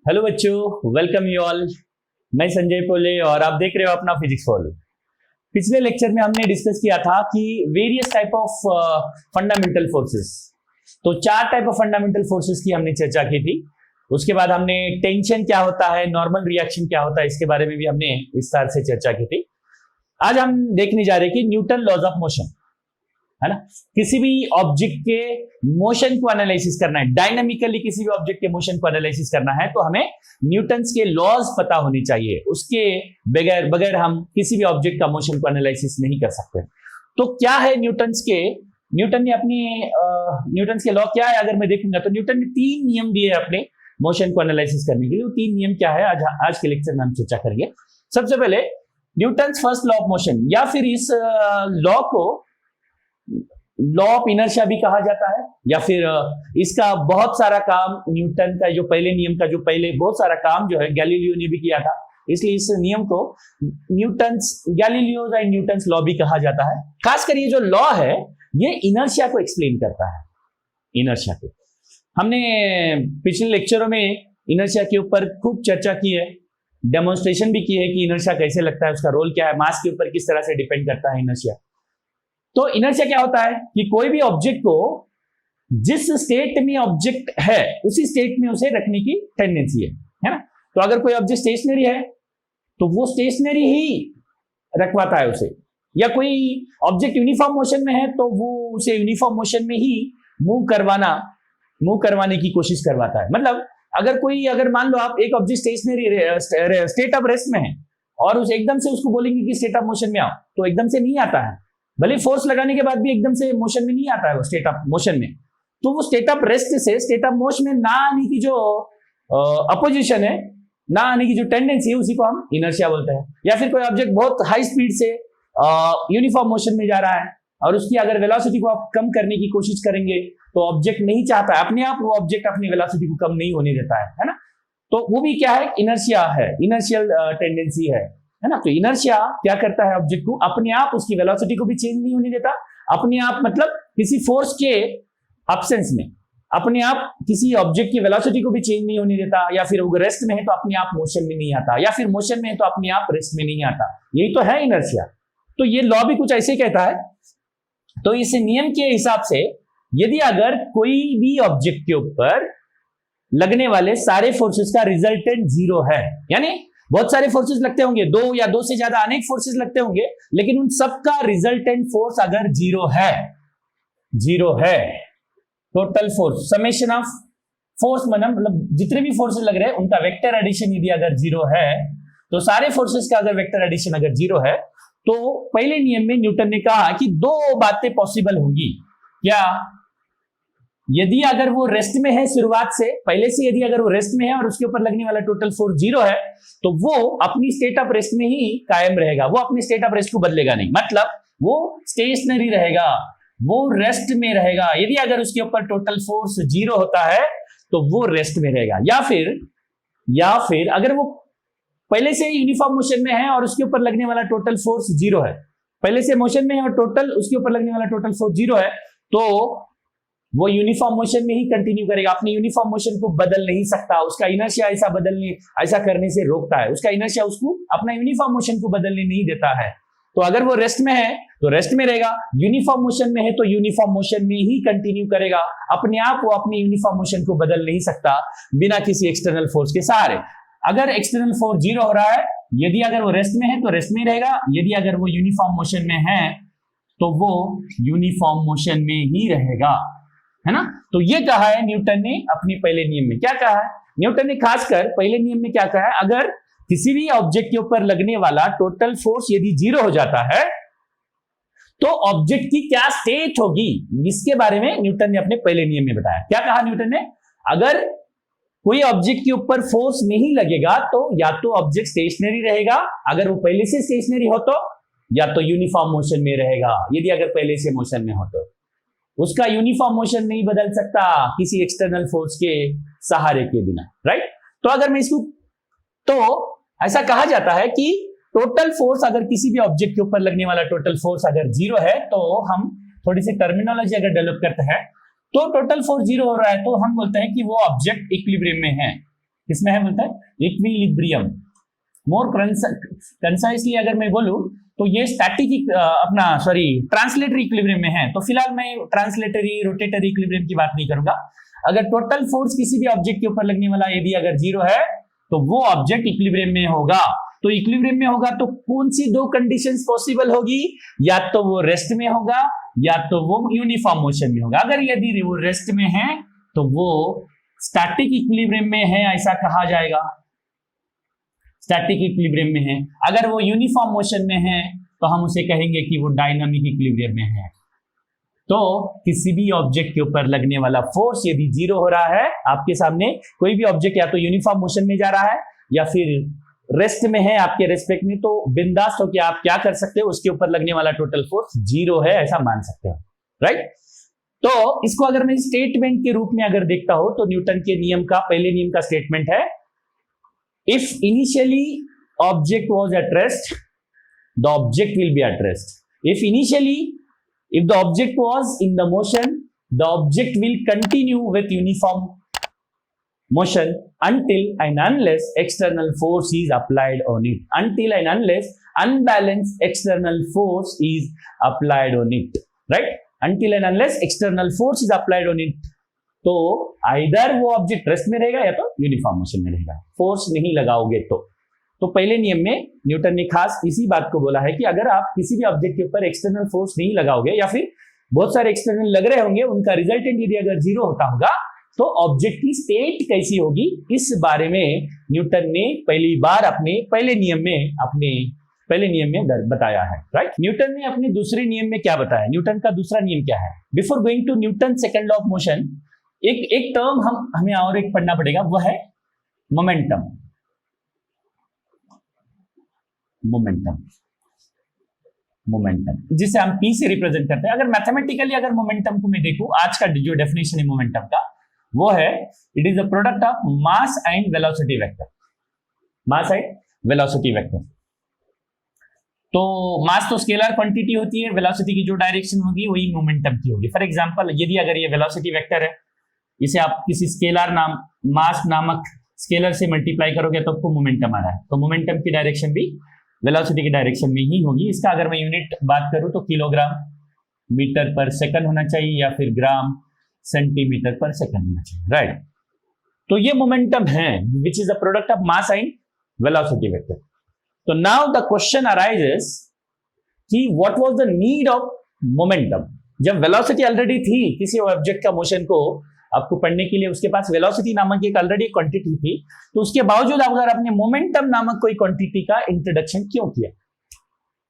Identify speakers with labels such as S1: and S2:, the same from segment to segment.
S1: Hello बच्चों, welcome you all. मैं संजय पोले और आप देख रहे हो अपना फिजिक्स फॉलो। पिछले लेक्चर में हमने डिस्कस किया था कि various type of fundamental forces. तो चार टाइप ऑफ फंडामेंटल फोर्सेस की हमने चर्चा की थी। उसके बाद हमने टेंशन क्या होता है, नॉर्मल रिएक्शन क्या होता है, इसके बारे में भी हमने विस्तार से चर्चा की थी। आज हम देखने जा रहे हैं कि न्यूटन लॉज ऑफ मोशन, है ना। किसी भी ऑब्जेक्ट के मोशन को एनालिसिस करना है, डायनामिकली किसी भी ऑब्जेक्ट के मोशन को एनालिसिस करना है तो हमें न्यूटन्स के लॉज पता होने चाहिए। उसके बगैर हम किसी भी ऑब्जेक्ट का मोशन को एनालिसिस नहीं कर सकते। तो क्या है न्यूटन ने अपनी न्यूटन्स के लॉ क्या है अगर मैं देखूंगा तो न्यूटन ने तीन नियम दिए अपने मोशन को एनालिसिस करने के लिए। वो तीन नियम क्या है आज के लेक्चर में हम चर्चा करेंगे। सबसे पहले Newton's first law of motion, या फिर इस लॉ को लॉ ऑफ इनर्शिया भी कहा जाता है, या फिर इसका बहुत सारा काम न्यूटन का जो पहले नियम का जो पहले बहुत सारा काम जो है गैलीलियो ने भी किया था, इसलिए इस नियम को गैलीलियोस एंड न्यूटन्स लॉ भी कहा जाता है। खासकर ये जो लॉ है ये इनर्शिया को एक्सप्लेन करता है। इनर्शिया को हमने पिछले लेक्चरों में इनर्शिया के ऊपर खूब चर्चा की है, डेमोन्स्ट्रेशन भी की है कि इनर्शिया कैसे लगता है, उसका रोल क्या है, मास के ऊपर किस तरह से डिपेंड करता है इनर्शिया। तो इनर्शिया क्या होता है कि कोई भी ऑब्जेक्ट को जिस स्टेट में ऑब्जेक्ट है उसी स्टेट में उसे रखने की टेंडेंसी है ना। तो अगर कोई ऑब्जेक्ट स्टेशनरी है तो वो स्टेशनरी ही रखवाता है उसे, या कोई ऑब्जेक्ट यूनिफॉर्म मोशन में है तो वो उसे यूनिफॉर्म मोशन में ही मूव करवाने की कोशिश करवाता है। मतलब अगर मान लो आप एक object stationery state of rest में है और उस एकदम से उसको बोलेंगे कि स्टेट ऑफ मोशन में आओ तो एकदम से नहीं आता है। भले फोर्स लगाने के बाद भी एकदम से मोशन में नहीं आता है वो स्टेट ऑफ मोशन में। तो वो स्टेट ऑफ रेस्ट से स्टेट ऑफ मोशन में ना आने की जो अपोजिशन है, ना आने की जो टेंडेंसी है, उसी को हम इनर्शिया बोलते हैं। या फिर कोई ऑब्जेक्ट बहुत हाई स्पीड से यूनिफॉर्म मोशन में जा रहा है और उसकी अगर वेलोसिटी को आप कम करने की कोशिश करेंगे तो ऑब्जेक्ट नहीं चाहता है, अपने आप वो ऑब्जेक्ट अपनी वेलोसिटी को कम नहीं होने देता है ना। तो वो भी क्या है, इनर्शिया है, इनर्शियल टेंडेंसी है ना। तो इनर्शिया क्या करता है, ऑब्जेक्ट को अपने आप उसकी वेलोसिटी को भी चेंज नहीं होने देता। अपने आप मतलब किसी फोर्स के एब्सेंस में अपने आप किसी ऑब्जेक्ट की वेलोसिटी को भी चेंज नहीं होने देता। या फिर वो रेस्ट में है तो अपने आप मोशन में नहीं आता, या फिर मोशन में है तो अपने आप रेस्ट में नहीं आता। यही तो है इनर्शिया। तो ये लॉ भी कुछ ऐसे कहता है। तो इस नियम के हिसाब से यदि अगर कोई भी ऑब्जेक्ट के ऊपर लगने वाले सारे फोर्सेस का रिजल्टेंट जीरो है, यानी बहुत सारे फोर्सेस लगते होंगे, दो या दो से ज्यादा अनेक फोर्सेस लगते होंगे, लेकिन उन सबका रिजल्टेंट फोर्स अगर जीरो है, total force summation of force मतलब जितने भी फोर्सेस लग रहे हैं उनका वेक्टर एडिशन यदि अगर जीरो है, तो सारे फोर्सेस का अगर वेक्टर एडिशन अगर जीरो है तो पहले नियम में न्यूटन ने कहा कि दो बातें पॉसिबल होंगी। क्या? यदि अगर वो रेस्ट में है शुरुआत से पहले से, यदि अगर वो रेस्ट में है और उसके ऊपर लगने वाला टोटल फोर्स जीरो है तो वो अपनी स्टेट ऑफ रेस्ट में ही कायम रहेगा, वो अपनी स्टेट ऑफ रेस्ट को बदलेगा नहीं, मतलब वो स्टेशनरी रहेगा, वो रेस्ट में रहेगा। यदि अगर उसके ऊपर टोटल फोर्स जीरो होता है तो वो रेस्ट में रहेगा। या फिर अगर वो पहले से यूनिफॉर्म मोशन में है और उसके ऊपर लगने वाला टोटल फोर्स जीरो है, पहले से मोशन में है और उसके ऊपर लगने वाला टोटल फोर्स जीरो है, तो वो यूनिफॉर्म मोशन में ही कंटिन्यू करेगा, अपनी यूनिफॉर्म मोशन को बदल नहीं सकता। उसका इनर्शिया ऐसा करने से रोकता है, उसका इनर्शिया उसको अपना यूनिफॉर्म मोशन को बदलने नहीं देता है। तो अगर वो रेस्ट में है तो रेस्ट में रहेगा, यूनिफॉर्म मोशन में है तो यूनिफॉर्म मोशन में ही कंटिन्यू करेगा, अपने आप वो अपनी यूनिफॉर्म मोशन को बदल नहीं सकता बिना किसी एक्सटर्नल फोर्स के सहारे। अगर एक्सटर्नल फोर्स जीरो हो रहा है, यदि अगर वो रेस्ट में है तो रेस्ट में रहेगा, यदि अगर वो यूनिफॉर्म मोशन में है तो वो यूनिफॉर्म मोशन में ही रहेगा, है ना। तो ये कहा है न्यूटन ने अपने पहले नियम में। क्या कहा है न्यूटन ने? खासकर पहले नियम में क्या कहा है, अगर किसी भी ऑब्जेक्ट के ऊपर लगने वाला टोटल फोर्स यदि जीरो हो जाता है तो ऑब्जेक्ट की क्या स्टेट होगी, इसके बारे में न्यूटन ने अपने पहले नियम में बताया। क्या कहा न्यूटन ने? अगर कोई ऑब्जेक्ट के ऊपर फोर्स नहीं लगेगा तो या तो ऑब्जेक्ट स्टेशनरी रहेगा, अगर वो पहले से स्टेशनरी हो तो, या तो यूनिफॉर्म मोशन में रहेगा, यदि अगर पहले से मोशन में हो तो। उसका यूनिफॉर्म मोशन नहीं बदल सकता किसी एक्सटर्नल फोर्स के सहारे के बिना, राइट। तो अगर मैं इसको, तो ऐसा कहा जाता है कि टोटल फोर्स अगर किसी भी ऑब्जेक्ट के ऊपर लगने वाला टोटल फोर्स अगर जीरो है तो हम थोड़ी सी टर्मिनोलॉजी अगर डेवलप करते हैं तो टोटल फोर्स जीरो हो रहा है तो हम बोलते हैं कि वो ऑब्जेक्ट इक्विलिब्रियम में है। किसमें है बोलता है इक्विलिब्रियम। मोर कंसाइसली अगर मैं बोलूं तो ये स्टैटिक अपना सॉरी ट्रांसलेटरी इक्विलिब्रियम में है। तो फिलहाल मैं ट्रांसलेटरी रोटेटरी इक्विलिब्रियम की बात नहीं करूंगा। अगर टोटल फोर्स किसी भी ऑब्जेक्ट के ऊपर लगने वाला यदि अगर 0 है तो वो ऑब्जेक्ट इक्विलिब्रियम में होगा। तो इक्विलिब्रियम में होगा तो कौन सी दो कंडीशंस पॉसिबल होगी, या तो वो रेस्ट में होगा या तो वो यूनिफॉर्म मोशन में होगा। अगर यदि वो रेस्ट में है तो वो स्टैटिक इक्विलिब्रियम में है ऐसा कहा जाएगा, स्टैटिक इक्विलिब्रियम में है। अगर वो यूनिफॉर्म मोशन में है तो हम उसे कहेंगे कि वो डायनामिक इक्विलिब्रियम में है। तो किसी भी ऑब्जेक्ट के ऊपर लगने वाला फोर्स यदि 0 हो रहा है, आपके सामने कोई भी ऑब्जेक्ट या तो यूनिफॉर्म मोशन में जा रहा है या फिर रेस्ट में है आपके रेस्पेक्ट में, तो बिंदास हो कि आप क्या कर सकते हो, उसके ऊपर लगने वाला टोटल फोर्स 0 है ऐसा मान सकते हो, राइट। तो इसको अगर मैं स्टेटमेंट के रूप में अगर देखता हूं तो न्यूटन के नियम का पहले नियम का स्टेटमेंट है, if initially object was at rest the object will be at rest. If the object was in the motion, the object will continue with uniform motion until and unless external force is applied on it. Until and unless unbalanced external force is applied on it. Right? Until and unless external force is applied on it. तो either वो object rest में रहेगा या तो uniform motion में रहेगा, force नहीं लगाओगे तो पहले नियम में न्यूटन ने खास इसी बात को बोला है कि अगर आप किसी भी ऑब्जेक्ट के ऊपर एक्सटर्नल फोर्स नहीं लगाओगे या फिर बहुत सारे एक्सटर्नल लग रहे होंगे, उनका रिजल्टेंट यदि अगर 0 होता होगा तो ऑब्जेक्ट की स्टेट कैसी होगी, इस बारे में न्यूटन ने पहली बार अपने पहले नियम में बताया है, राइट। न्यूटन ने अपने दूसरे नियम में क्या बताया, न्यूटन का दूसरा नियम क्या है। Before going to Newton second law of motion, एक टर्म हमें और एक पढ़ना पड़ेगा, वो है मोमेंटम। जिसे हम P से रिप्रेजेंट करते हैं। अगर मैथमेटिकली अगर मोमेंटम को मैं देखूं, आज का जो डेफिनेशन है मोमेंटम का वो है, it is the product of mass and velocity vector. Mass and velocity vector. तो मास तो स्केलर क्वांटिटी होती है, वेलोसिटी की जो डायरेक्शन होगी वही मोमेंटम की होगी। फॉर एग्जांपल यदि अगर ये वेलोसिटी वेक्टर है, इसे आप किसी स्केलर मास नामक स्केलर से मल्टीप्लाई करोगे तो आपको मोमेंटम आ रहा है, तो मोमेंटम की डायरेक्शन भी वेलोसिटी की डायरेक्शन में ही होगी। इसका अगर मैं यूनिट बात करूं तो किलोग्राम मीटर पर सेकंड होना चाहिए या फिर ग्राम सेंटीमीटर पर सेकंड होना चाहिए, राइट। तो ये मोमेंटम है which is the product of mass and velocity vector. तो नाउ द क्वेश्चन अराइजेस कि what was the need of momentum. जब वेलोसिटी ऑलरेडी थी किसी ऑब्जेक्ट का मोशन को आपको पढ़ने के लिए, उसके पास वेलोसिटी नामक एक ऑलरेडी क्वांटिटी थी, तो उसके बावजूद अगर आपने मोमेंटम नामक कोई क्वांटिटी का इंट्रोडक्शन क्यों किया।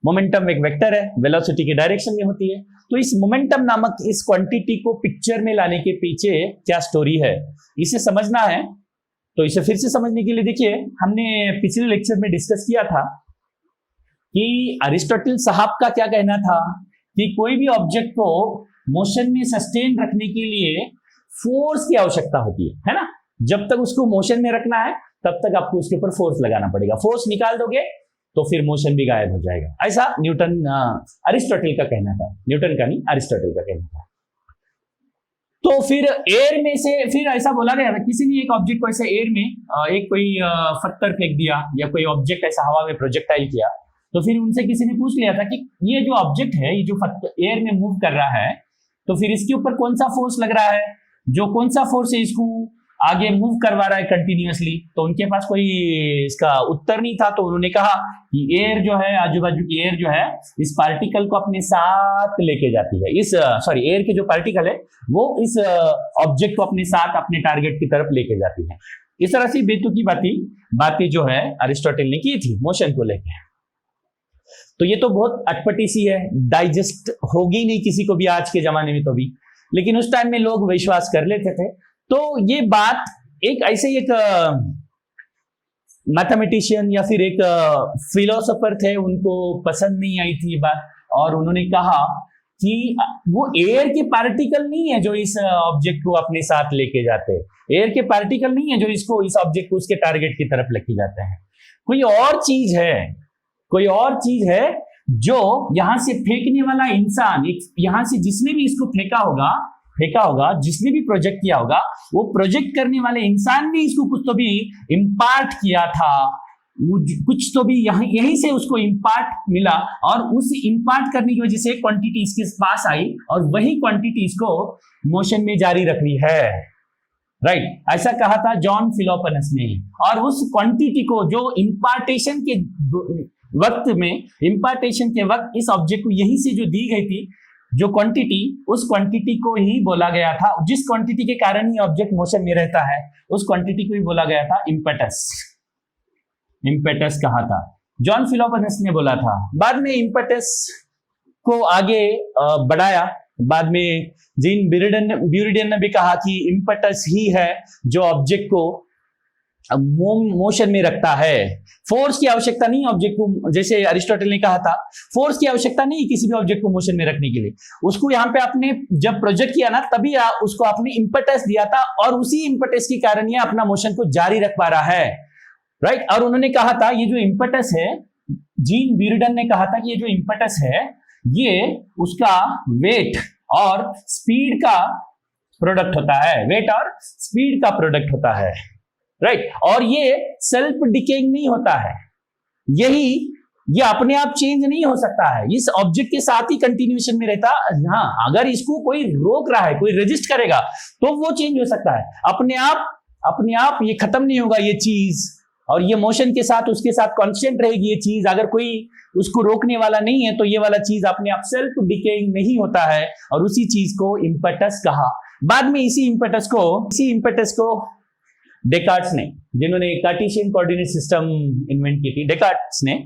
S1: मोमेंटम एक वेक्टर है, वेलोसिटी की डायरेक्शन में होती है, तो इस मोमेंटम नामक इस क्वांटिटी को पिक्चर में लाने के पीछे क्या स्टोरी है, इसे समझना है। तो इसे फिर से समझने के लिए देखिए, हमने पिछले लेक्चर में डिस्कस किया था कि अरिस्टोटल साहब का क्या कहना था कि कोई भी ऑब्जेक्ट को मोशन में सस्टेन रखने के लिए फोर्स की आवश्यकता होती है ना। जब तक उसको मोशन में रखना है तब तक आपको उसके ऊपर फोर्स लगाना पड़ेगा, फोर्स निकाल दोगे तो फिर मोशन भी गायब हो जाएगा, ऐसा अरिस्टोटल का कहना था। न्यूटन का नहीं, अरिस्टोटल का कहना था। तो फिर एयर में से फिर ऐसा बोला गया था, किसी ने एक ऑब्जेक्ट को ऐसे एयर में एक कोई पत्थर फेंक दिया या कोई ऑब्जेक्ट ऐसा हवा में प्रोजेक्टाइल किया, तो फिर उनसे किसी ने पूछ लिया था कि ये जो ऑब्जेक्ट है, ये जो एयर में मूव कर रहा है, तो फिर इसके ऊपर कौन सा फोर्स लग रहा है, जो कौन सा फोर्स है इसको आगे मूव करवा रहा है कंटिन्यूअसली। तो उनके पास कोई इसका उत्तर नहीं था, तो उन्होंने कहा कि एयर जो है, आजू बाजू की एयर जो है, इस पार्टिकल को अपने साथ लेके जाती है। एयर के जो पार्टिकल है वो इस ऑब्जेक्ट को अपने साथ अपने टारगेट की तरफ लेके जाती है। इस तरह से बेतुकी बातें जो है अरिस्टोटल ने की थी मोशन को लेकर। तो ये तो बहुत अटपटी सी है, डाइजेस्ट होगी नहीं किसी को भी आज के जमाने में, तो भी लेकिन उस टाइम में लोग विश्वास कर लेते थे। तो ये बात एक मैथमेटिशियन या फिर एक फिलोसोफर थे, उनको पसंद नहीं आई थी ये बात, और उन्होंने कहा कि वो एयर के पार्टिकल नहीं है जो इस ऑब्जेक्ट को अपने साथ लेके जाते हैं, एयर के पार्टिकल नहीं है जो इस ऑब्जेक्ट को उसके टारगेट की तरफ लेके जाते हैं, कोई और चीज है जो यहां से फेंकने वाला इंसान, यहां से जिसने भी इसको फेंका होगा, फेंका होगा, जिसने भी प्रोजेक्ट किया होगा, वो प्रोजेक्ट करने वाले इंसान ने इसको कुछ तो भी इम्पार्ट किया था, कुछ तो भी यहीं से उसको इम्पार्ट मिला, और उस इम्पार्ट करने की वजह से क्वांटिटी इसके पास आई, और वही क्वांटिटी इसको मोशन में जारी रख रही है, राइट। ऐसा कहा था जॉन फिलोपनस ने। और उस क्वांटिटी को जो इम्पार्टेशन के वक्त इस ऑब्जेक्ट को यहीं से जो दी गई थी जो क्वांटिटी, उस क्वांटिटी को ही बोला गया था, जिस क्वांटिटी के कारण ही ऑब्जेक्ट मोशन में रहता है, उस क्वांटिटी को ही बोला गया था इम्पेटस। इम्पेटस कहा था, जॉन फिलोपनस ने बोला था। बाद में इम्पेटस को आगे बढ़ाया, बाद में जीन ब्यूरिडन ने भी कहा कि इम्पेटस ही है जो ऑब्जेक्ट को मोशन में रखता है। फोर्स की आवश्यकता नहीं ऑब्जेक्ट को, जैसे अरिस्टोटल ने कहा था, फोर्स की आवश्यकता नहीं किसी भी ऑब्जेक्ट को मोशन में रखने के लिए। उसको यहाँ पे आपने जब प्रोजेक्ट किया ना, तभी उसको आपने इम्पेटस दिया था, और उसी इम्पेटस के कारण ये अपना मोशन को जारी रख पा रहा है, राइट। और उन्होंने कहा था ये जो इम्पेटस है, जीन ब्यूरिडन ने कहा था कि ये जो इम्पेटस है ये उसका वेट और स्पीड का प्रोडक्ट होता है, वेट और स्पीड का प्रोडक्ट होता है, राइट। और ये सेल्फ डिकेइंग नहीं होता है, ये अपने आप चेंज नहीं हो सकता है, इस ऑब्जेक्ट के साथ ही कंटिन्यूएशन में रहता। हाँ, अगर इसको कोई रोक रहा है, कोई रेजिस्ट करेगा तो वो चेंज हो सकता है, अपने आप ये खत्म नहीं होगा ये चीज, और ये मोशन के साथ उसके साथ कांस्टेंट रहेगी ये चीज। अगर कोई उसको रोकने वाला नहीं है तो ये वाला चीज अपने आप सेल्फ डिकेइंग नहीं होता है, और उसी चीज को इम्पेटस कहा। बाद में इसी इम्पेटस को डेकार्ट्स ने, जिन्होंने कार्टेशियन कोऑर्डिनेट सिस्टम इन्वेंट की थी, डेकार्ट्स ने,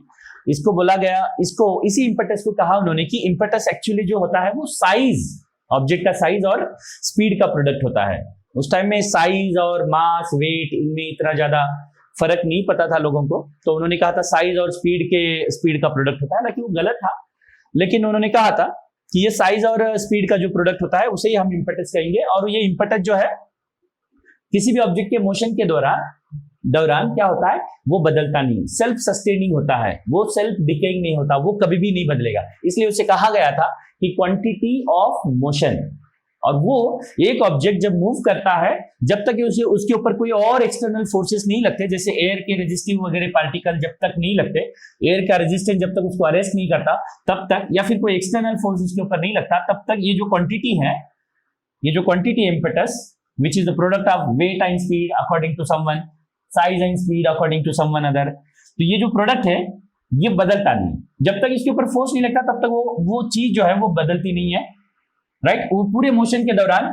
S1: इसको बोला गया, इसी इम्पेटस को कहा उन्होंने कि इम्पेटस एक्चुअली जो होता है वो साइज, ऑब्जेक्ट का साइज और स्पीड का प्रोडक्ट होता है। उस टाइम में साइज और मास, वेट, इनमें इतना ज्यादा फर्क नहीं पता था लोगों को, तो उन्होंने कहा था साइज और स्पीड का प्रोडक्ट होता है, हालांकि वो गलत था, लेकिन उन्होंने कहा था कि ये साइज और स्पीड का जो प्रोडक्ट होता है उसे ही हम इम्पेटस कहेंगे। और ये इम्पेटस जो है किसी भी ऑब्जेक्ट के मोशन के दौरान क्या होता है, वो बदलता नहीं, सेल्फ सस्टेनिंग होता है, वो सेल्फ डिकेइंग नहीं होता, वो कभी भी नहीं बदलेगा। इसलिए उसे कहा गया था कि क्वांटिटी ऑफ मोशन। और वो एक ऑब्जेक्ट जब मूव करता है, जब तक उसके ऊपर कोई और एक्सटर्नल फोर्सेस नहीं लगते, जैसे एयर के रेजिस्टिव वगैरह पार्टिकल जब तक नहीं लगते, एयर का रेजिस्टेंस जब तक उसको अरेस्ट नहीं करता तब तक, या फिर कोई एक्सटर्नल फोर्स उसके ऊपर नहीं लगता, तब तक ये जो क्वांटिटी है, ये जो quantity impetus, which is the product of weight and speed according to someone, size and speed according to someone other, तो ये जो प्रोडक्ट है ये बदलता नहीं, जब तक इसके ऊपर फोर्स नहीं लगता तब तक वो चीज जो है वो बदलती नहीं है, राइट। वो पूरे मोशन के दौरान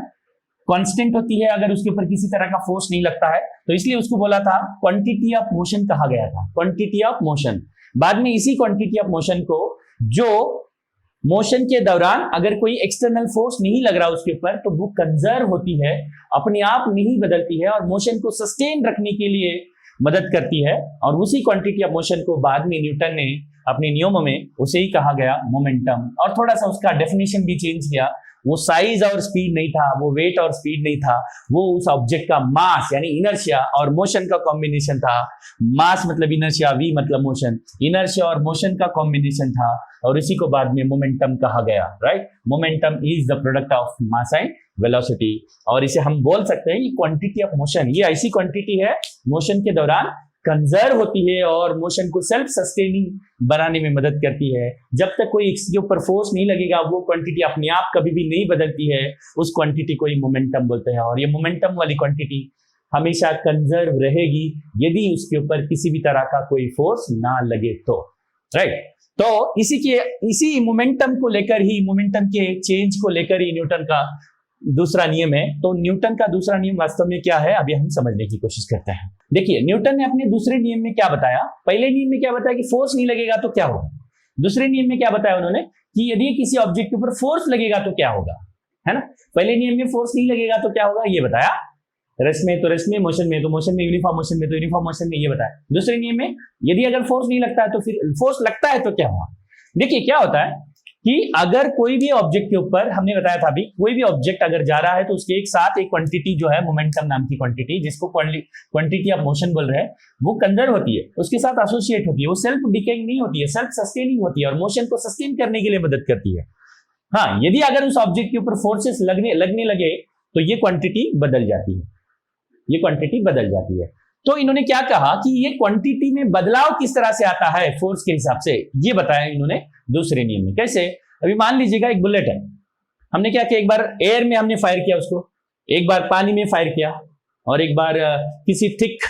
S1: कांस्टेंट होती है अगर उसके ऊपर किसी तरह का फोर्स नहीं लगता है, तो इसलिए उसको बोला था क्वांटिटी ऑफ मोशन कहा गया था, क्वांटिटी ऑफ मोशन। बाद में इसी क्वांटिटी ऑफ मोशन को, जो मोशन के दौरान अगर कोई एक्सटर्नल फोर्स नहीं लग रहा उसके ऊपर, तो वो कंजर्व होती है, अपने आप नहीं बदलती है, और मोशन को सस्टेन रखने के लिए मदद करती है। और उसी क्वांटिटी ऑफ मोशन को बाद में न्यूटन ने अपने नियमों में उसे ही कहा गया मोमेंटम, और थोड़ा सा उसका डेफिनेशन भी चेंज किया। वो साइज और स्पीड नहीं था, वो वेट और स्पीड नहीं था, वो उस ऑब्जेक्ट का मास यानी इनर्शिया और मोशन का कॉम्बिनेशन था। मास मतलब इनर्शिया, वी मतलब मोशन, इनर्शिया और मोशन का कॉम्बिनेशन था, और इसी को बाद में मोमेंटम कहा गया, right. Momentum is the product of mass and velocity, और इसे हम बोल सकते हैं कि क्वांटिटी ऑफ मोशन, ये ऐसी क्वांटिटी है मोशन के दौरान कंजर्व होती है और मोशन को सेल्फ सस्टेनिंग बनाने में मदद करती है। जब तक कोई इसके ऊपर फोर्स नहीं लगेगा, वो क्वांटिटी अपने आप कभी भी नहीं बदलती है, उस क्वांटिटी को ही मोमेंटम बोलते हैं। और ये मोमेंटम वाली क्वांटिटी हमेशा कंजर्व रहेगी यदि उसके ऊपर किसी भी तरह का कोई फोर्स ना लगे तो, राइट। तो इसी मोमेंटम को लेकर ही, मोमेंटम के चेंज को लेकर ही न्यूटन का दूसरा नियम है। तो न्यूटन का दूसरा नियम वास्तव में क्या है, अभी हम समझने की कोशिश करते हैं। देखिए, न्यूटन ने अपने दूसरे नियम में क्या बताया, पहले नियम में क्या बताया कि फोर्स नहीं लगेगा तो क्या होगा, दूसरे नियम में क्या बताया उन्होंने कि यदि किसी ऑब्जेक्ट के ऊपर फोर्स लगेगा तो क्या होगा, है ना। पहले नियम में फोर्स नहीं लगेगा तो क्या होगा ये बताया, रेस्ट में तो रेस्ट में, मोशन में तो मोशन में, यूनिफॉर्म मोशन में तो यूनिफॉर्म मोशन में, ये बताया। दूसरे नियम में यदि अगर फोर्स नहीं लगता है तो फिर फोर्स लगता है तो क्या होगा। देखिए क्या होता है कि अगर कोई भी ऑब्जेक्ट के ऊपर, हमने बताया था अभी, कोई भी ऑब्जेक्ट अगर जा रहा है तो उसके एक साथ एक क्वांटिटी जो है मोमेंटम नाम की क्वांटिटी, जिसको क्वांटिटी ऑफ मोशन बोल रहे हैं, वो कंजर्व होती है, उसके साथ एसोसिएट होती है, वो सेल्फ डिकेइंग नहीं होती है, सेल्फ सस्टेनिंग होती है और मोशन को सस्टेन करने के लिए मदद करती है। हाँ, यदि अगर उस ऑब्जेक्ट के ऊपर फोर्सेस लगने लगे तो ये क्वांटिटी बदल जाती है, ये क्वांटिटी बदल जाती है। तो इन्होंने क्या कहा कि ये क्वांटिटी में बदलाव किस तरह से आता है फोर्स के हिसाब से, ये बताया इन्होंने दूसरे नियम में। कैसे? अभी मान लीजिएगा एक बुलेट है, हमने क्या किया, एक बार एयर में हमने फायर किया उसको, एक बार पानी में फायर किया, और एक बार किसी थिक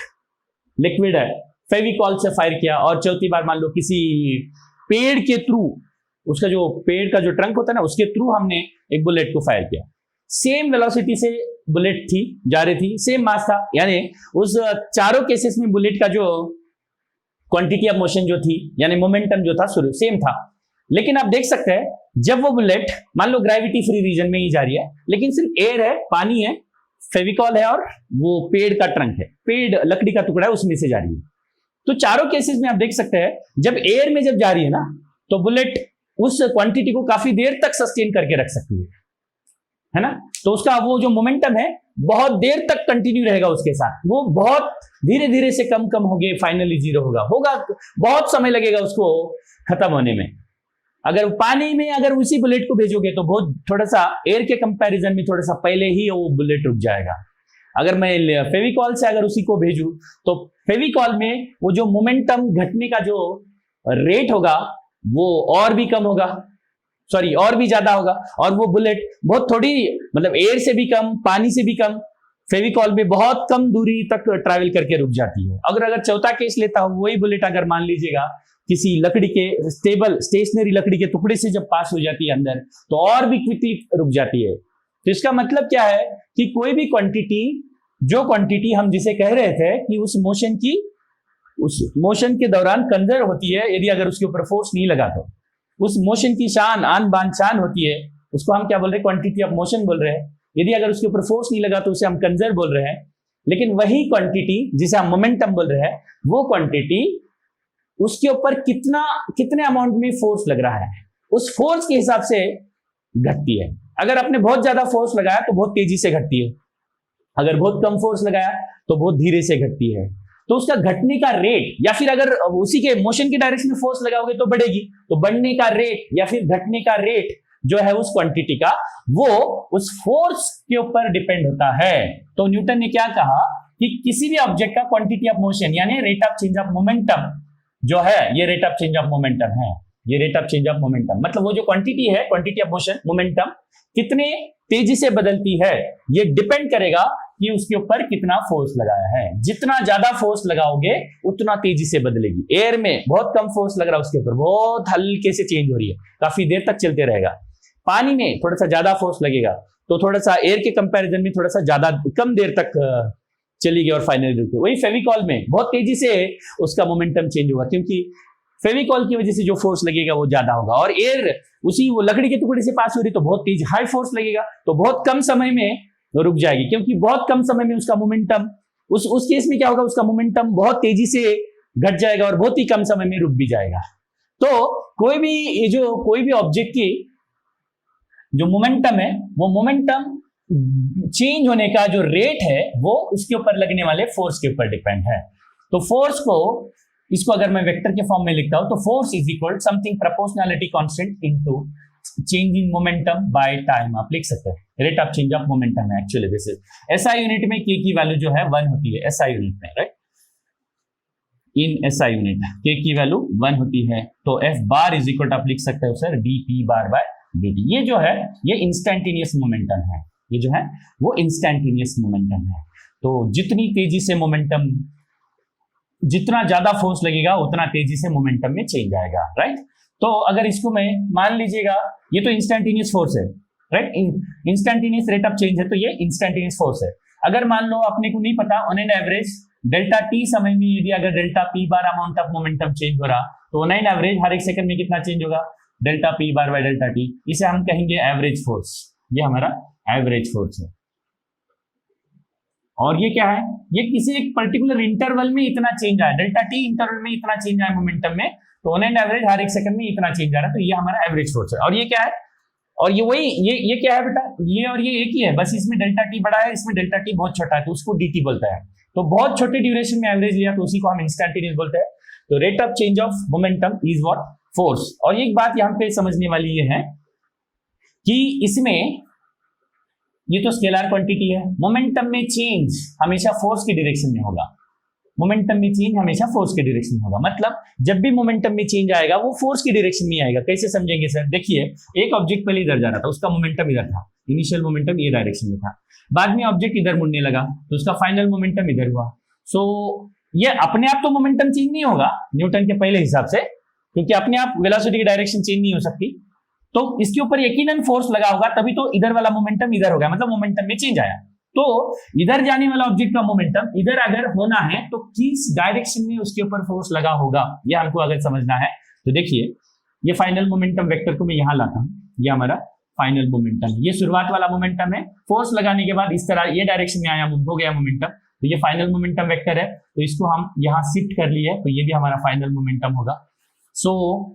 S1: लिक्विड है फेविकॉल से फायर किया, और चौथी बार मान लो किसी पेड़ के थ्रू, उसका जो पेड़ का जो ट्रंक होता है ना, उसके थ्रू हमने एक बुलेट को फायर किया। सेम वेलोसिटी से बुलेट थी, जा रही थी, सेम मास था, यानी उस चारों केसेस में बुलेट का जो क्वांटिटी ऑफ मोशन जो थी, यानी मोमेंटम जो था सेम था। लेकिन आप देख सकते हैं जब वो बुलेट मान लो ग्रेविटी फ्री रीजन में ही जा रही है, लेकिन सिर्फ एयर है, पानी है, फेविकॉल है, और वो पेड़ का ट्रंक है, पेड़ लकड़ी का टुकड़ा है, उसमें से जा रही है। तो चारों केसेस में आप देख सकते हैं जब एयर में जब जा रही है ना, तो बुलेट उस क्वांटिटी को काफी देर तक सस्टेन करके रख सकती है ना। तो उसका वो जो मोमेंटम है बहुत देर तक कंटिन्यू रहेगा उसके साथ, वो बहुत धीरे धीरे से कम कम होगे, फाइनली जीरो होगा, बहुत समय लगेगा उसको खत्म होने में। अगर पानी में अगर उसी बुलेट को भेजोगे तो बहुत थोड़ा सा एयर के कंपैरिजन में थोड़ा सा पहले ही वो बुलेट रुक जाएगा। अगर मैं फेविकॉल से अगर उसी को भेजूं तो फेविकॉल में वो जो मोमेंटम घटने का जो रेट होगा वो और भी कम होगा, सॉरी और भी ज्यादा होगा, और वो बुलेट बहुत थोड़ी, मतलब एयर से भी कम, पानी से भी कम, फेविकॉल में बहुत कम दूरी तक ट्रैवल करके रुक जाती है। अगर चौथा केस लेता हूं, वही बुलेट अगर मान लीजिएगा किसी लकड़ी के स्टेशनरी लकड़ी के टुकड़े से जब पास हो जाती है अंदर, तो और भी क्विकली रुक जाती है। तो इसका मतलब क्या है कि कोई भी क्वांटिटी, जो क्वांटिटी हम जिसे कह रहे थे कि उस मोशन के दौरान कंजर्व होती है, यदि अगर उसके ऊपर फोर्स नहीं लगा तो उस मोशन की शान, आन बान शान होती है, उसको हम क्या बोल रहे हैं, क्वांटिटी ऑफ मोशन बोल रहे हैं। यदि अगर उसके ऊपर फोर्स नहीं लगा तो उसे हम कंजर्व बोल रहे हैं। लेकिन वही क्वांटिटी जिसे हम मोमेंटम बोल रहे हैं, वो क्वांटिटी उसके ऊपर कितने अमाउंट में फोर्स लग रहा है, उस फोर्स के हिसाब से घटती है। अगर आपने बहुत ज्यादा फोर्स लगाया तो बहुत तेजी से घटती है, अगर बहुत कम फोर्स लगाया तो बहुत धीरे से घटती है। तो उसका घटने का रेट, या फिर अगर उसी के मोशन की डायरेक्शन में फोर्स लगाओगे तो बढ़ेगी, तो बढ़ने का रेट या फिर घटने का रेट जो है उस क्वांटिटी का, वो उस फोर्स के ऊपर डिपेंड होता है। तो न्यूटन ने क्या कहा कि किसी भी ऑब्जेक्ट का क्वांटिटी ऑफ मोशन यानी rate of change of momentum जो है, ये rate of change of momentum है, ये rate of change of momentum, मतलब वो जो क्वांटिटी है, क्वांटिटी ऑफ मोशन, मोमेंटम कितने तेजी से बदलती है, ये डिपेंड करेगा कि उसके ऊपर कितना फोर्स लगाया है। जितना ज्यादा फोर्स लगाओगे उतना तेजी से बदलेगी। एयर में बहुत कम फोर्स लग रहा है, उसके ऊपर बहुत हल्के से चेंज हो रही है, काफी देर तक चलते रहेगा। पानी में थोड़ा सा ज्यादा फोर्स लगेगा तो थोड़ा सा एयर के कंपैरिजन में थोड़ा सा ज्यादा कम देर तक चलेगी और फाइनली रुके। वही फेविकॉल में बहुत तेजी से उसका मोमेंटम चेंज होगा, क्योंकि फेविकॉल की वजह से जो फोर्स लगेगा वो ज्यादा होगा, और एयर उसी वो लकड़ी के टुकड़े से पास हो रही तो बहुत तेज हाई फोर्स लगेगा, तो बहुत कम समय में रुक जाएगी, क्योंकि बहुत कम समय में उसका मोमेंटम, उस केस में क्या होगा, उसका मोमेंटम बहुत तेजी से घट जाएगा और बहुत ही कम समय में रुक भी जाएगा। तो कोई भी ऑब्जेक्ट की जो मोमेंटम है, वो मोमेंटम चेंज होने का जो रेट है वो उसके ऊपर लगने वाले फोर्स के ऊपर डिपेंड है। तो फोर्स को, इसको अगर मैं वेक्टर के फॉर्म में लिखता हूं तो force is equal something proportionality constant into change in momentum by time, आप लिख सकते हैं। Rate of change of momentum है actually this is. SI unit में के की वैल्यू जो है 1 होती है, एसआई यूनिट में, right, in SI unit k की वैल्यू 1 होती है। तो एफ बार इज इक्वल, आप लिख सकते हो sir D P bar by D T. ये जो है ये इंस्टैंटेनियस मोमेंटम है, ये जो है वो इंस्टैंटेनियस मोमेंटम है। तो जितनी तेजी से मोमेंटम, जितना ज्यादा फोर्स लगेगा उतना तेजी से मोमेंटम में चेंज आएगा, राइट। तो अगर इसको मैं मान लीजिएगा, ये तो इंस्टैंटेनियस फोर्स है, right, instantaneous rate of change है, तो ये इंस्टैंटेनियस फोर्स है। अगर मान लो अपने को नहीं पता on an average delta T समय में यदि अगर delta P bar amount of momentum change हो रहा, तो ऑन एन एवरेज हर एक सेकंड में कितना चेंज होगा, delta P bar by delta T. इसे हम कहेंगे एवरेज फोर्स, ये हमारा एवरेज फोर्स है। और ये क्या है, ये किसी एक पर्टिकुलर इंटरवल में इतना चेंज आया, डेल्टा टी इंटरवल में इतना चेंज आया मोमेंटम में, तो ऑन एन एवरेज हर एक सेकंड में इतना चेंज आ रहा है, तो ये हमारा एवरेज फोर्स है। और ये क्या है, और ये वही ये क्या है बेटा, ये और ये एक ही है, बस इसमें डेल्टा टी बड़ा है, इसमें डेल्टा टी बहुत छोटा है, तो उसको dt बोलता है। तो बहुत छोटे ड्यूरेशन में एवरेज लिया तो उसी को हम इंस्टैंटेनियस बोलते हैं। तो rate of change of momentum is what, force. और एक बात यहाँ पे समझने वाली ये है कि इसमें ये तो स्केलर क्वांटिटी है, मोमेंटम में चेंज हमेशा फोर्स की डायरेक्शन में होगा, मोमेंटम में चेंज हमेशा फोर्स के डायरेक्शन में होगा, मतलब जब भी मोमेंटम में चेंज आएगा वो फोर्स की डायरेक्शन में आएगा। कैसे समझेंगे सर? देखिए, एक ऑब्जेक्ट पहले इधर जा रहा था, उसका मोमेंटम इधर था, इनिशियल मोमेंटम ये डायरेक्शन में था, बाद में ऑब्जेक्ट इधर मुड़ने लगा तो उसका फाइनल मोमेंटम इधर हुआ। सो ये अपने आप तो मोमेंटम चेंज नहीं होगा न्यूटन के पहले हिसाब से, क्योंकि अपने आप वेलोसिटी की डायरेक्शन चेंज नहीं हो सकती, तो इसके ऊपर यकीनन फोर्स लगा होगा, तभी तो इधर वाला मोमेंटम इधर हो गया, मतलब मोमेंटम में चेंज आया। तो इधर जाने वाला ऑब्जेक्ट का मोमेंटम इधर अगर होना है तो किस डायरेक्शन में उसके ऊपर फोर्स लगा होगा, ये हमको अगर समझना है। तो देखिए, ये फाइनल मोमेंटम वेक्टर को मैं यहां लाता हूं, ये हमारा फाइनल मोमेंटम, ये शुरुआत वाला मोमेंटम है, फोर्स लगाने के बाद इस तरह ये डायरेक्शन में आया, हो गया मोमेंटम, तो ये फाइनल मोमेंटम वेक्टर है, तो इसको हम यहां शिफ्ट कर लिए, तो ये भी हमारा फाइनल मोमेंटम होगा। सो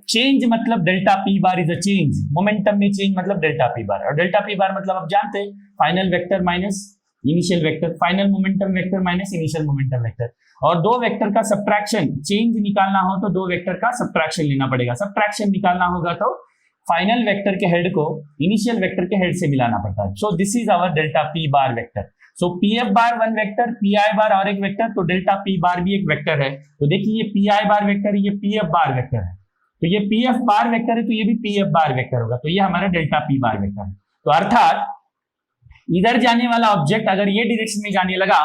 S1: चेंज मतलब delta P bar is a change, momentum में चेंज मतलब डेल्टा पी बार, और डेल्टा पी बार मतलब आप जानते हैं final vector minus initial vector, final momentum vector minus initial momentum vector, और दो वेक्टर का सब्ट्रैक्शन, चेंज निकालना हो तो दो वेक्टर का सब्ट्रैक्शन लेना पड़ेगा, सब्ट्रैक्शन निकालना होगा तो फाइनल वेक्टर के हेड को इनिशियल वेक्टर के हेड से मिलाना पड़ता है। So this is our delta P bar vector. So P F bar one vector, P I bar और एक वेक्टर, तो डेल्टा पी बार भी एक वेक्टर है। तो देखिए, ये पी आई बार वेक्टर है, ये पी एफ बार वेक्टर है, तो ये पी एफ बार वेक्टर है, तो ये भी पी एफ बार वेक्टर होगा, तो ये हमारा डेल्टा पी बार वेक्टर है। तो अर्थात इधर जाने वाला ऑब्जेक्ट अगर ये डायरेक्शन में जाने लगा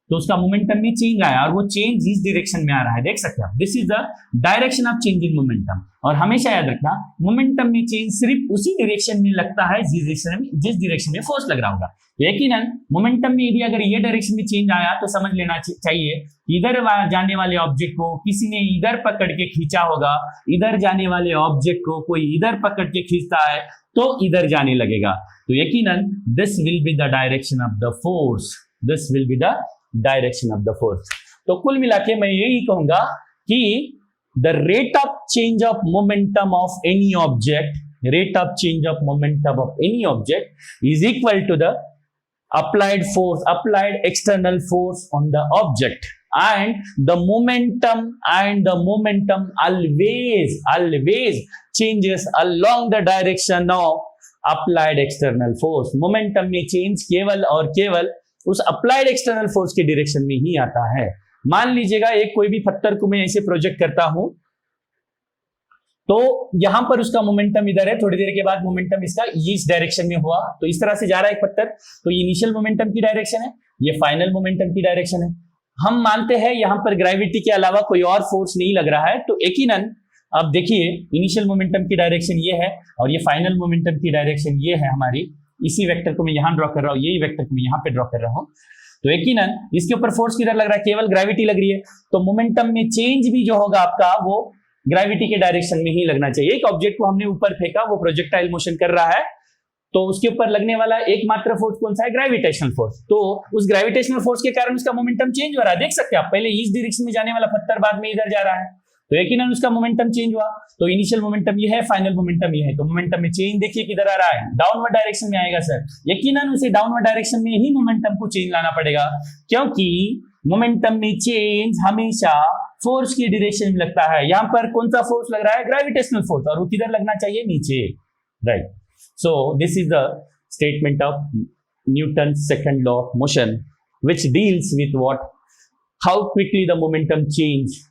S1: तो उसका मोमेंटम में चेंज आया, और वो चेंज इस डायरेक्शन में आ रहा है, देख सकते हैं आप, this is the direction of change in momentum. और हमेशा याद रखना, मोमेंटम में चेंज सिर्फ उसी डायरेक्शन में लगता है जिस डायरेक्शन में फोर्स लग रहा होगा। यकीनन मोमेंटम में यदि अगर ये डायरेक्शन में चेंज आया तो समझ लेना चाहिए इधर जाने वाले ऑब्जेक्ट को किसी ने इधर पकड़ के खींचा होगा, इधर जाने वाले ऑब्जेक्ट को कोई इधर पकड़ के खींचता है तो इधर जाने लगेगा। तो यकीनन this will be the direction of the force, this will be the direction of the force. तो कुल मिला के मैं यही कहूंगा कि the rate of change of momentum of any object, rate of change of momentum of any object is equal to the applied force, applied external force on the object, and the momentum always changes along the direction of applied external force। momentum में change केवल और केवल उस applied external force के direction में ही आता है। मान लीजिएगा एक कोई भी पत्थर को मैं ऐसे प्रोजेक्ट करता हूं, तो यहां पर उसका मोमेंटम इधर है, थोड़ी देर के बाद मोमेंटम इसका इस डायरेक्शन में हुआ, तो इस तरह से जा रहा है एक पत्थर, तो ये इनिशियल मोमेंटम की डायरेक्शन है, ये फाइनल मोमेंटम की डायरेक्शन है। हम मानते हैं यहां पर ग्रेविटी के अलावा कोई और फोर्स नहीं लग रहा है, तो यकीनन अब देखिए इनिशियल मोमेंटम की डायरेक्शन ये है और ये फाइनल मोमेंटम की डायरेक्शन ये है हमारी। इसी वेक्टर को मैं यहां ड्रॉ कर रहा हूं, यही वेक्टर को मैं यहां पे ड्रॉ कर रहा हूं, तो यकीनन इसके ऊपर फोर्स किधर लग रहा है? केवल ग्रेविटी लग रही है, तो मोमेंटम में चेंज भी जो होगा आपका वो ग्रेविटी के डायरेक्शन में ही लगना चाहिए। एक ऑब्जेक्ट को हमने ऊपर फेंका, वो प्रोजेक्टाइल मोशन कर रहा है, तो उसके ऊपर लगने वाला एकमात्र फोर्स कौन सा है? Gravitational force. तो उस ग्रेविटेशनल फोर्स के कारण उसका मोमेंटम चेंज हो रहा है, देख सकते हैं आप, पहले इस डायरेक्शन में जाने वाला पत्थर बाद में इधर जा रहा है, तो यकीनन उसका मोमेंटम चेंज हुआ। तो इनिशियल मोमेंटम ये है, फाइनल मोमेंटम ये है, तो मोमेंटम में चेंज देखिए किधर आ रहा है? डाउनवर्ड डायरेक्शन में आएगा सर। यकीनन उसे डाउनवर्ड डायरेक्शन में ही मोमेंटम को चेंज लाना पड़ेगा, क्योंकि मोमेंटम में चेंज हमेशा फोर्स की डायरेक्शन में लगता है। यहां पर कौन सा फोर्स लग रहा है? ग्रेविटेशनल फोर्स, और वो किधर लगना चाहिए? नीचे, right. So this is the statement of Newton second law of motion which deals with what, how quickly the momentum change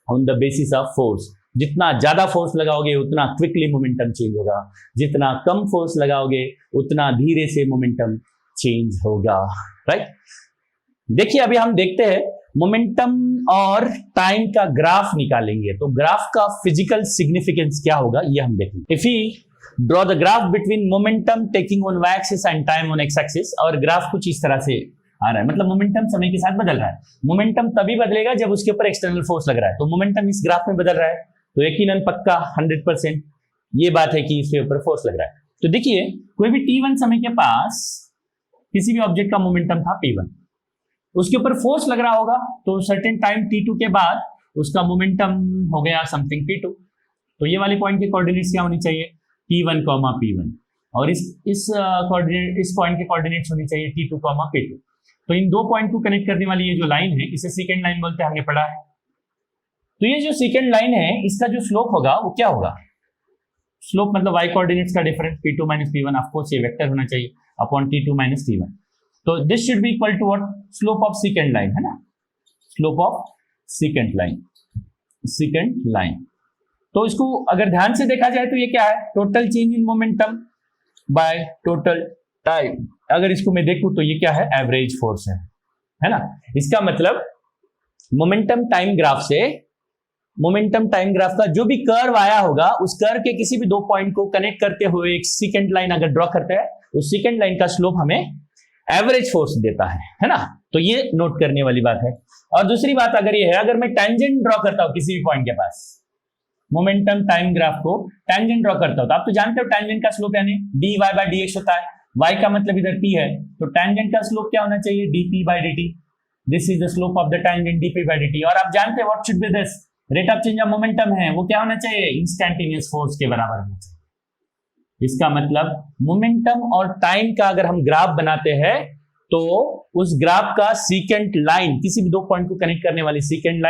S1: on the basis of force. जितना ज्यादा फोर्स लगाओगे उतना क्विकली मोमेंटम चेंज होगा, जितना कम फोर्स लगाओगे उतना धीरे से मोमेंटम चेंज होगा, राइट। देखिए अभी हम देखते हैं मोमेंटम और टाइम का ग्राफ निकालेंगे, तो ग्राफ का फिजिकल सिग्निफिकेंस क्या होगा ये हम देखेंगे। If we draw the graph between momentum taking on Y axis and time on X axis, और ग्राफ कुछ इस तरह से आ रहा है, मतलब मोमेंटम समय के साथ बदल रहा है। मोमेंटम तभी बदलेगा जब उसके ऊपर एक्सटर्नल फोर्स लग रहा है, तो मोमेंटम इस ग्राफ में बदल रहा है, तो यकीनन पक्का 100% ये बात है कि इसके ऊपर फोर्स लग रहा है। तो देखिए कोई भी t1 समय के पास किसी भी ऑब्जेक्ट का मोमेंटम था p1, उसके ऊपर फोर्स लग रहा होगा, तो सर्टेन टाइम t2 के बाद उसका मोमेंटम हो गया समथिंग p2, तो ये वाले पॉइंट के कोऑर्डिनेट्स क्या होनी चाहिए? p1, p1, और इस पॉइंट के कोऑर्डिनेट्स होनी चाहिए t2, p2। तो इन दो पॉइंट को कनेक्ट करने वाली ये जो लाइन है इसे सेकेंड लाइन बोलते हैं, हमने पढ़ा है। तो ये जो सेकेंड लाइन है इसका जो स्लोप होगा वो क्या होगा? स्लोप मतलब y कोऑर्डिनेट्स का difference p2 minus p1, of course ये वेक्टर होना चाहिए अपॉन t2 माइनस t1। तो this should be equal to what, slope of second line, है ना, स्लोप ऑफ सेकंड लाइन। तो इसको अगर ध्यान से देखा जाए तो ये क्या है, total change in momentum by total time. अगर इसको मैं देखूं तो ये क्या है, एवरेज फोर्स है ना। इसका मतलब मोमेंटम टाइम ग्राफ का जो भी कर्व आया होगा, उस कर्व के किसी भी दो पॉइंट को कनेक्ट करते हुए एक सेकंड लाइन अगर ड्रॉ करते हैं, उस सेकंड लाइन का स्लोप हमें एवरेज फोर्स देता है ना। तो ये नोट करने वाली बात है। और दूसरी बात अगर ये है, अगर मैं टेंजेंट ड्रॉ करता हूं किसी भी पॉइंट के पास, मोमेंटम टाइम ग्राफ को टेंजेंट ड्रॉ करता हूं, तो आप तो जानते हो टेंजेंट का स्लोप यानी dy बाय dx होता है। y का मतलब इधर p है, तो टेंजेंट का स्लोप क्या होना चाहिए, dp by dt। This is the slope of the tangent dp by dt। और आप जानते हैं what should be this, rate of change of momentum है, वो क्या होना चाहिए, इंस्टैन्टेनियस फोर्स के बराबर होना चाहिए। इसका मतलब मोमेंटम और टाइम का अगर हम ग्राफ बनाते हैं तो उस ग्राफ का सेकंड लाइन, किसी भी दो पॉइंट को कनेक्ट करने वाली सेकंड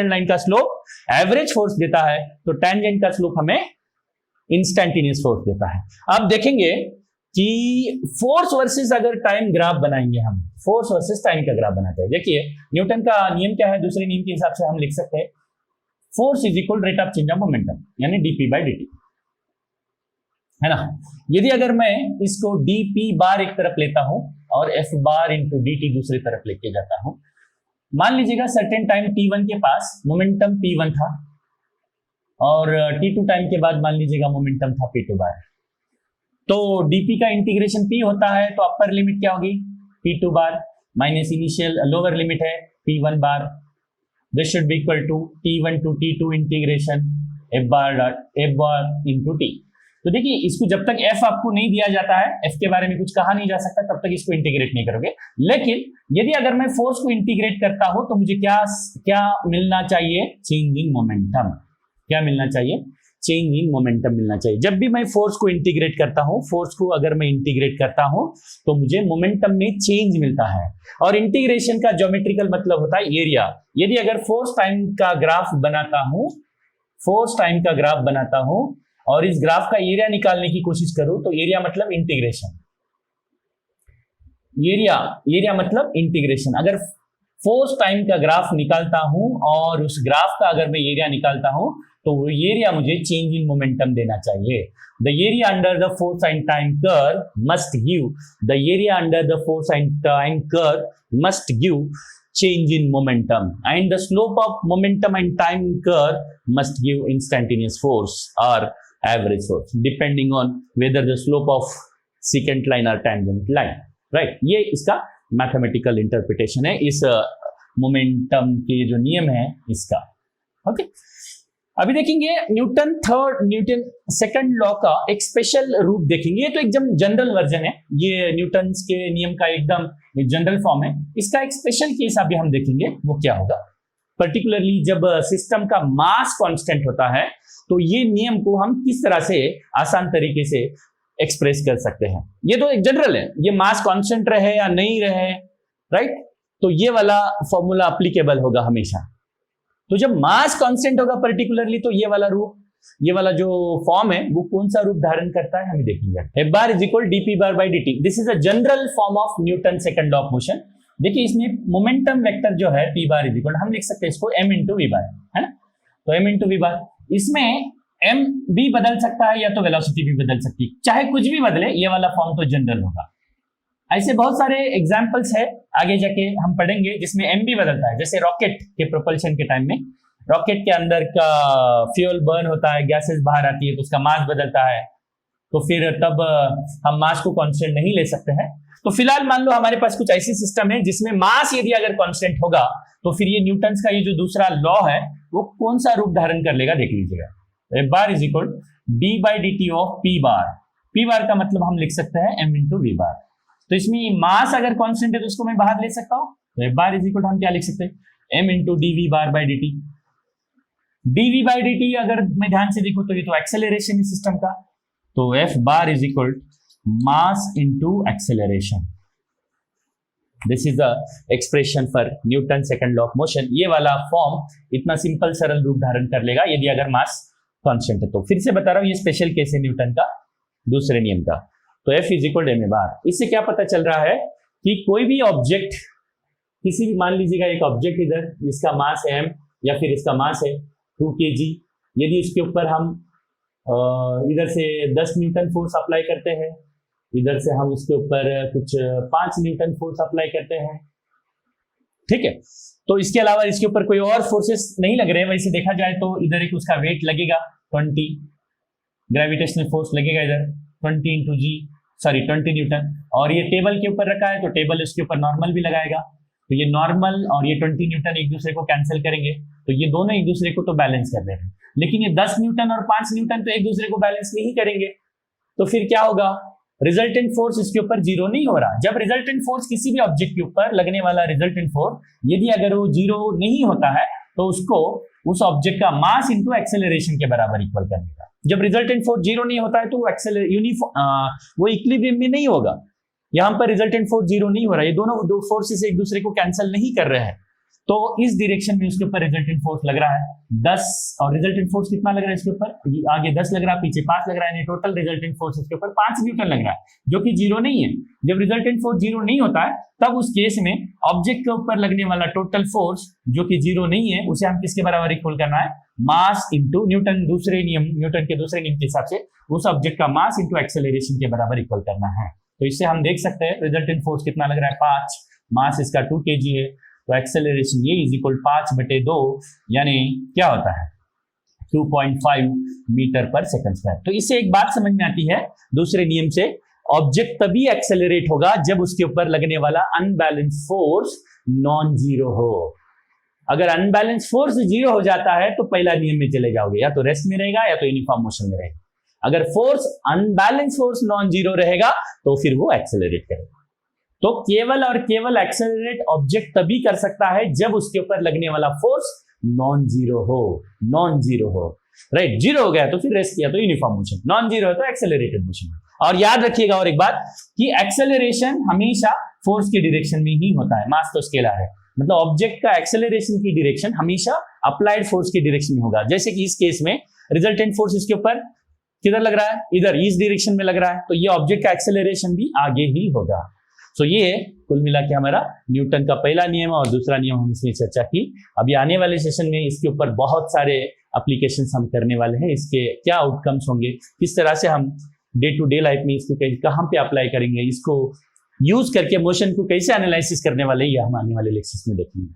S1: लाइन का स्लोप एवरेज फोर्स देता है, तो टेंजेंट का स्लोप हमें इंस्टैन्टेनियस फोर्स देता है। अब देखेंगे कि फोर्स वर्सेस अगर टाइम ग्राफ बनाएंगे, हम फोर्स वर्सेस टाइम का ग्राफ बनाते हैं। देखिए न्यूटन का नियम क्या है, दूसरे नियम के हिसाब से हम लिख सकते हैं force is equal rate of change of momentum यानी dp बाय dt, है ना। यदि अगर मैं इसको dp बार एक तरफ लेता हूं और f बार इंटू dt दूसरी तरफ लेके जाता हूं, मान लीजिएगा सर्टेन टाइम t1 के पास मोमेंटम p1 था और t2 टाइम के बाद मान लीजिएगा मोमेंटम था p2 बार। तो dp का इंटीग्रेशन p होता है, तो अपर लिमिट क्या होगी, p2 bar minus initial lower limit है p1 bar. This should be equal to t1 to t2 integration f bar into t। तो देखिए इसको जब तक f आपको नहीं दिया जाता है, f के बारे में कुछ कहा नहीं जा सकता, तब तक इसको इंटीग्रेट नहीं करोगे। लेकिन यदि अगर मैं फोर्स को इंटीग्रेट करता हूं तो मुझे क्या मिलना चाहिए, चेंज इन मोमेंटम। क्या मिलना चाहिए, चेंज इन मोमेंटम मिलना चाहिए। जब भी मैं फोर्स को इंटीग्रेट करता हूं, फोर्स को अगर मैं इंटीग्रेट करता हूं तो मुझे मोमेंटम में चेंज मिलता है। और इंटीग्रेशन का ज्योमेट्रिकल मतलब होता है एरिया। यदि अगर फोर्स टाइम का ग्राफ बनाता हूं और इस ग्राफ का एरिया निकालने की कोशिश करूं, तो एरिया मतलब इंटीग्रेशन, एरिया मतलब इंटीग्रेशन। अगर फोर्स टाइम का ग्राफ निकालता हूं और उस ग्राफ का अगर मैं एरिया निकालता हूं, तो वो एरिया मुझे चेंज इन मोमेंटम देना चाहिए। The area under the force and time curve must give change in momentum, and the slope of momentum and time curve must give instantaneous force or average force depending on whether the slope of secant line or tangent line, right। ये इसका mathematical interpretation है इस momentum के जो नियम है इसका। Okay, अभी देखेंगे न्यूटन सेकंड लॉ का एक स्पेशल रूप देखेंगे। ये तो एकदम जनरल वर्जन है, ये न्यूटन के नियम का एकदम जनरल फॉर्म है। इसका एक स्पेशल केस अभी हम देखेंगे, वो क्या होगा। पर्टिकुलरली जब सिस्टम का मास कांस्टेंट होता है, तो ये नियम को हम किस तरह से आसान तरीके से एक्सप्रेस कर सकते हैं। ये तो एक जनरल है, ये मास कांस्टेंट रहे या नहीं रहे, राइट, तो ये वाला फॉर्मूला एप्लीकेबल होगा हमेशा। तो जब मास कांस्टेंट होगा पर्टिकुलरली, तो ये वाला जो फॉर्म है वो कौन सा रूप धारण करता है हमें देखेंगे। F bar is equal dp bar by dt। This is a general form of Newton second law of motion. देखिए इसमें मोमेंटम वेक्टर जो है p बार इज इक्वल, हम लिख सकते हैं इसको m इंटू वी बार, है ना। तो m इंटू वी बार, इसमें m भी बदल सकता है या तो वेलोसिटी भी बदल सकती है, चाहे कुछ भी बदले, ये वाला फॉर्म तो जनरल होगा। ऐसे बहुत सारे एग्जाम्पल्स है आगे जाके हम पढ़ेंगे जिसमें m भी बदलता है। जैसे रॉकेट के प्रोपल्शन के टाइम में रॉकेट के अंदर का फ्यूल बर्न होता है, गैसेस बाहर आती है, तो उसका मास बदलता है, तो फिर तब हम मास को कांस्टेंट नहीं ले सकते हैं। तो फिलहाल मान लो हमारे पास कुछ ऐसी सिस्टम है जिसमें मास यदि अगर कांस्टेंट होगा, तो फिर ये न्यूटन्स का ये जो दूसरा लॉ है वो कौन सा रूप धारण कर लेगा, देख लीजिएगा। F bar is equal d by D T of p bar. p बार का मतलब हम लिख सकते हैं m इंटू वी बार। तो इसमें मास अगर कांस्टेंट है तो उसको मैं बाहर ले सकता हूँ, तो F बार इज इक्वल हम क्या लिख सकते हैं, m into D V bar by D T. dv by dt अगर मैं ध्यान से देखूं तो ये तो एक्सेलरेशन है सिस्टम का, तो F bar is equal mass into acceleration. This is the expression for Newton second law of motion. ये वाला फॉर्म इतना सिंपल सरल रूप धारण कर लेगा यदि अगर मास कांस्टेंट है। तो फिर से बता रहा हूं, ये स्पेशल केस है न्यूटन का दूसरे नियम का। तो F is equal to M A bar. इससे क्या पता चल रहा है कि कोई भी ऑब्जेक्ट, किसी भी, मान लीजिएगा एक ऑब्जेक्ट इधर, जिसका मास है m या फिर इसका मास है 2 kg, यदि इसके ऊपर हम इधर से 10 न्यूटन फोर्स अप्लाई करते हैं, इधर से हम उसके ऊपर कुछ 5 न्यूटन फोर्स अप्लाई करते हैं, ठीक है, तो इसके अलावा इसके ऊपर कोई और फोर्सेस नहीं लग रहे हैं। वैसे देखा जाए तो इधर एक उसका वेट लगेगा 20, ग्रेविटेशनल फोर्स लगेगा इधर 20 न्यूटन, और ये टेबल के ऊपर रखा है तो टेबल इसके ऊपर नॉर्मल भी लगाएगा, तो ये नॉर्मल और ये 20 न्यूटन एक दूसरे को कैंसिल करेंगे, तो ये दोनों एक दूसरे को तो बैलेंस कर रहे हैं। लेकिन ये 10 न्यूटन और 5 न्यूटन तो एक दूसरे को बैलेंस नहीं करेंगे, तो फिर क्या होगा, रिजल्टेंट फोर्स इसके ऊपर जीरो नहीं हो रहा। जब रिजल्टेंट फोर्स किसी भी ऑब्जेक्ट के ऊपर लगने वाला रिजल्टेंट फोर्स, यदि अगर वो जीरो नहीं होता है तो उसको उस ऑब्जेक्ट का मास इंटू एक्सेलरेशन के बराबर इक्वल कर देगा। जब रिजल्टेंट फोर्स जीरो नहीं होता है तो वो इक्विलिब्रियम में नहीं होगा। यहां पर रिजल्टेंट फोर्स जीरो नहीं हो रहा है, ये दोनों दो फोर्सेस एक दूसरे को कैंसिल नहीं कर रहे हैं, तो इस डायरेक्शन में उसके ऊपर रिजल्टेंट फोर्स लग रहा है 10, और रिजल्टेंट फोर्स कितना लग रहा है इसके ऊपर, आगे 10 लग रहा है, पीछे 5 लग रहा है, टोटल रिजल्टेंट फोर्स इसके ऊपर 5 न्यूटन लग रहा है, जो कि जीरो नहीं है। जब रिजल्टेंट फोर्स जीरो नहीं होता है तब उस केस में ऑब्जेक्ट के ऊपर लगने वाला टोटल फोर्स जो कि जीरो नहीं है, उसे हम किसके बराबर इक्वल करना है, मास इंटू न्यूटन, न्यूटन के दूसरे नियम के हिसाब से उस ऑब्जेक्ट का मास इंटू एक्सेलरेशन के बराबर इक्वल करना है। तो इससे हम देख सकते हैं रिजल्टेंट फोर्स कितना लग रहा है 5, मास इसका 2 kg है, तो एक्सेलरेशन ये इज इक्वल 5/2, यानी क्या होता है 2.5 मीटर पर सेकंड स्क्वायर। तो इससे एक बात समझ में आती है दूसरे नियम से, ऑब्जेक्ट तभी एक्सेलरेट होगा जब उसके ऊपर लगने वाला अनबैलेंस फोर्स नॉन जीरो हो। अगर अनबैलेंस फोर्स जीरो हो जाता है तो पहला नियम में चले जाओगे, या तो रेस्ट में रहेगा या तो यूनिफॉर्म मोशन में रहेगा। अगर force unbalance force non zero रहेगा तो फिर वो एक्सेलरेट करेगा। तो केवल और केवल एक्सेलरेट ऑब्जेक्ट तभी कर सकता है जब उसके ऊपर लगने वाला फोर्स नॉन जीरो हो, राइट। जीरो हो गया तो फिर रेस्ट किया तो यूनिफॉर्म मोशन, नॉन जीरो है तो एक्सेलरेटेड मोशन। और याद रखिएगा और एक बात कि एक्सेलरेशन हमेशा फोर्स की डायरेक्शन में ही होता है, मास तो स्केलर है, मतलब ऑब्जेक्ट का एक्सेलरेशन की डायरेक्शन हमेशा अप्लाइड फोर्स की डायरेक्शन में होगा। जैसे कि इस केस में रिजल्टेंट फोर्स इसके ऊपर किधर लग रहा है, इधर इस डायरेक्शन में लग रहा है, तो ये ऑब्जेक्ट का एक्सेलरेशन भी आगे ही होगा। सो ये कुल मिला के हमारा न्यूटन का पहला नियम और दूसरा नियम हम इसमें चर्चा की। अभी आने वाले सेशन में इसके ऊपर बहुत सारे एप्लीकेशंस हम करने वाले हैं, इसके क्या आउटकम्स होंगे, किस तरह से हम डे टू डे लाइफ में इसको कहाँ पे अप्लाई करेंगे, इसको यूज करके मोशन को कैसे एनालिसिस करने वाले, ये हम आने वाले लेक्चर्स में देखेंगे।